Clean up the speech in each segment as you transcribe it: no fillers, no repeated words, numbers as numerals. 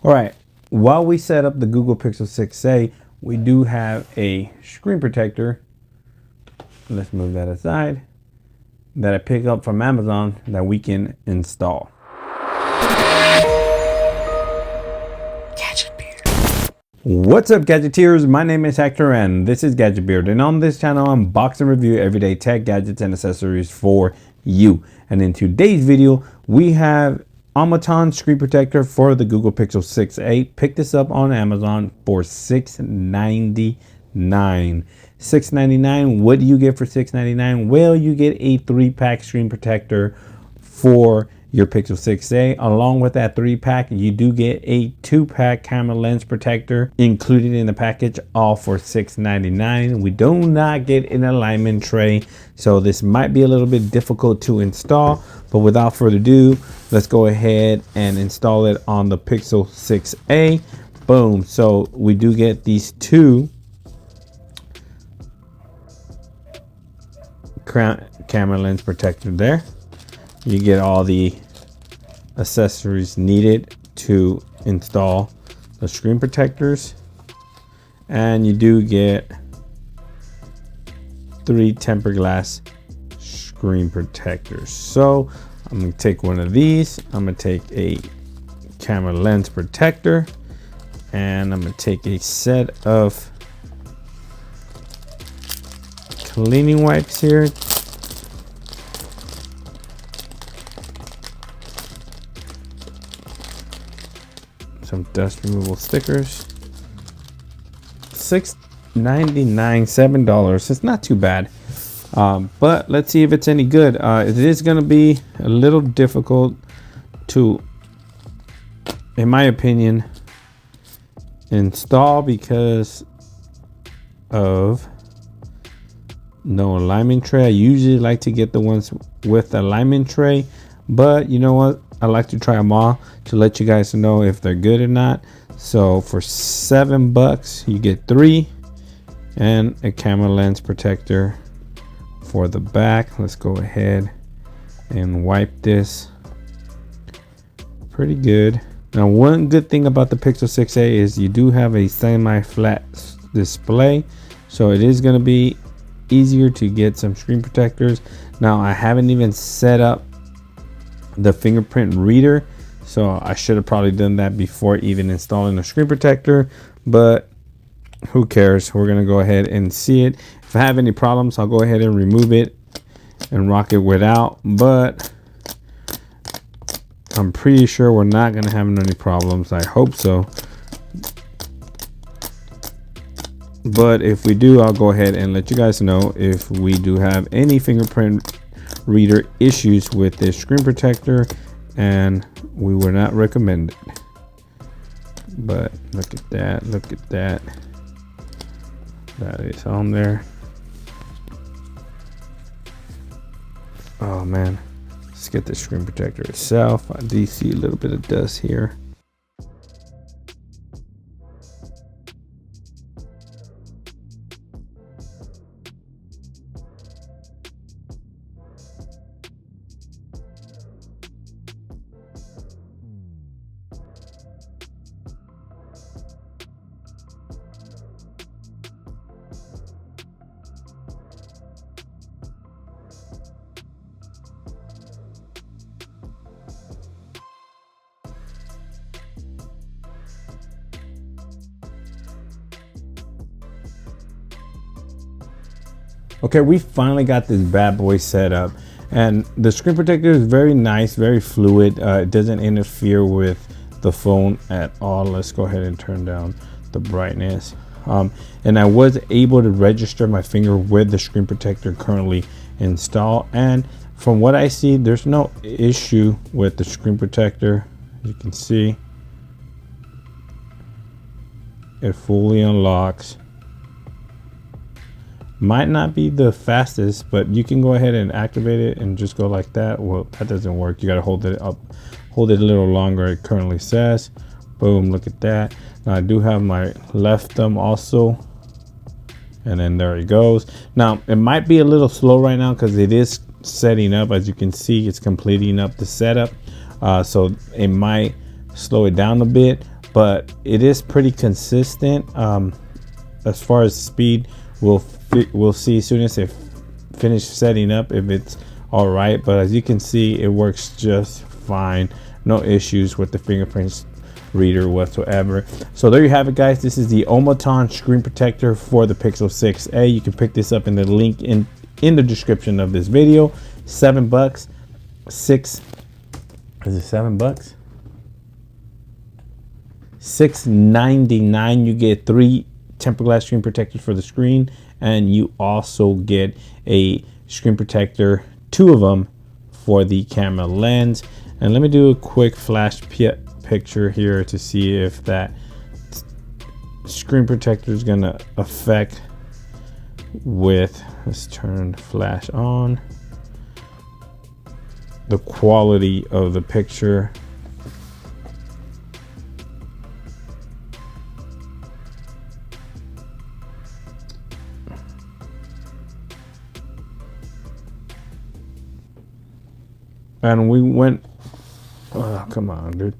All right, while we set up the Google Pixel 6a, we do have a screen protector. Let's move that aside. That I pick up from Amazon that we can install. What's up, Gadgeteers? My name is Hector and this is Gadget Beard, and on this channel I unbox and review everyday tech gadgets and accessories for you. And in today's video we have Omoton screen protector for the Google Pixel 6a. Pick this up on Amazon for $6.99. $6.99. What do you get for $6.99? Well, you get a 3-pack screen protector for your Pixel 6a. Along with that 3-pack, you do get a 2-pack camera lens protector included in the package, all for $6.99. We do not get an alignment tray, so this might be a little bit difficult to install, but without further ado, let's go ahead and install it on the Pixel 6a. Boom. So we do get these two camera lens protector there. You get all the accessories needed to install the screen protectors, and you do get 3 tempered glass screen protectors. So I'm going to take one of these, I'm going to take a camera lens protector, and I'm going to take a set of cleaning wipes here. Some dust removal stickers. $6.99, $7. It's not too bad, but let's see if it's any good. It is going to be a little difficult to, in my opinion, install because of no alignment tray. I usually like to get the ones with alignment tray, but you know what, I like to try them all to let you guys know if they're good or not. So for $7 you get 3 and a camera lens protector for the back. Let's go ahead and wipe this pretty good. Now, one good thing about the Pixel 6a is you do have a semi-flat display, so it is going to be easier to get some screen protectors. Now, I haven't even set up the fingerprint reader, so I should have probably done that before even installing the screen protector, but who cares? We're gonna go ahead and see it. If I have any problems, I'll go ahead and remove it and rock it without, but I'm pretty sure we're not gonna have any problems. I hope so, but if we do, I'll go ahead and let you guys know if we do have any fingerprint reader issues with this screen protector, and we would not recommend it. But look at that, look at that, that is on there. Oh man, let's get the screen protector itself. I do see a little bit of dust here. Okay, we finally got this bad boy set up, and the screen protector is very nice, very fluid. It doesn't interfere with the phone at all. Let's go ahead and turn down the brightness. And I was able to register my finger with the screen protector currently installed, and from what I see, there's no issue with the screen protector. As you can see, it fully unlocks. Might not be the fastest, but you can go ahead and activate it and just go like that. Well, that doesn't work. You got to hold it up, hold it a little longer. It currently says. Boom, look at that. Now I do have my left thumb also, and then there it goes. Now it might be a little slow right now because it is setting up. As you can see, it's completing up the setup, so it might slow it down a bit, but it is pretty consistent. As far as speed, we'll see as soon as it finish setting up if it's all right, but as you can see, it works just fine. No issues with the fingerprints reader whatsoever. So there you have it, guys. This is the Omoton screen protector for the Pixel 6a. You can pick this up in the link in the description of this video. $7. Is it $7? $6.99. You get 3 tempered glass screen protectors for the screen, and you also get a screen protector, 2 of them, for the camera lens. And let me do a quick flash picture here to see if that screen protector is gonna affect with, let's turn the flash on, the quality of the picture. And we went, oh, come on, dude.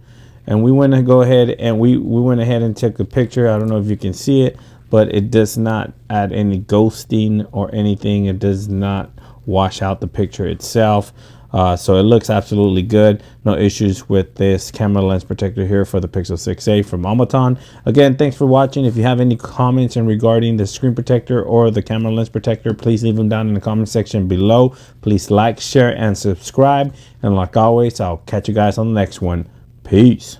And we went to go ahead and we went ahead and took a picture. I don't know if you can see it, but it does not add any ghosting or anything. It does not wash out the picture itself. So it looks absolutely good. No issues with this camera lens protector here for the Pixel 6a from Omoton. Again, thanks for watching. If you have any comments in regarding the screen protector or the camera lens protector, please leave them down in the comment section below. Please like, share, and subscribe. And like always, I'll catch you guys on the next one. Peace.